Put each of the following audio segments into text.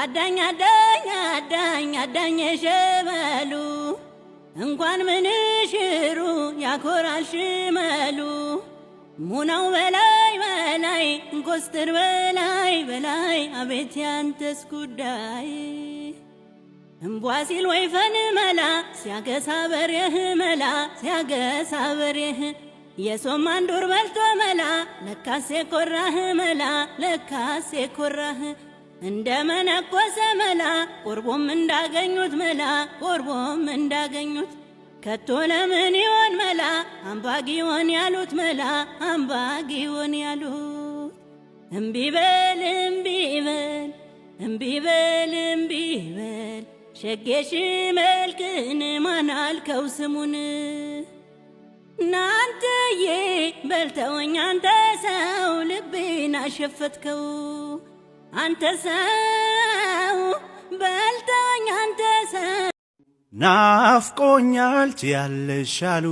አዳኝ አዳኝ አዳኝ አዳኝ ሸበሉ እንኳን ምንሽሩ ያኮራል ሽመሉ ሙናው በላይ በላይ እንኮስትር በላይ በላይ አቤት ያንተስ ጉዳይ እምቧሲል ወይፈን መላ ሲያገሳ በሬህ መላ ሲያገሳ በሬህ የሶም አንዱር በልቶ መላ ለካሴ ኮራህ መላ ለካሴ ኮራህ እንደ መነኮሰ መላ ቁርቦም እንዳገኙት መላ ቁርቦም እንዳገኙት ከቶ ለምን ይሆን መላ አምባጊዮን ያሉት መላ አምባጊዮን ያሉት እምቢ በል እምቢ በል እምቢ በል እምቢ በል ሸጌሽ መልክን ማን አልከው ስሙን ናንተዬ በልተወኝ አንተ ሰው ልቤን አሸፈትከው አንተ ሰው በልተወኝ አንተ ሰው ናፍቆኛል ትያለሻሉ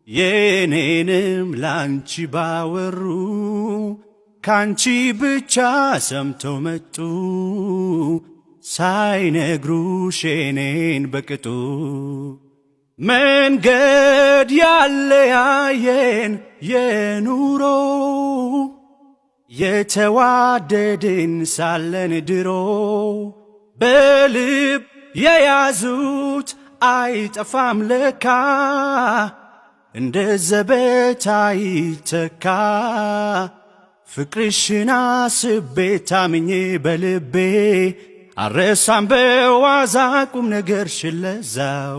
የኔንም ላንቺ ባወሩ ካንቺ ብቻ ሰምተው መጡ ሳይነግሩሽ የኔን በቅጡ መንገድ ያለያየን የኑሮ የተዋደድን ሳለን ድሮ በልብ የያዙት አይጠፋም ለካ እንደ ዘበት አይተካ ፍቅርሽን አስቤ ታምኜ በልቤ አረሳም በዋዛ ቁም ነገርሽን ለዛው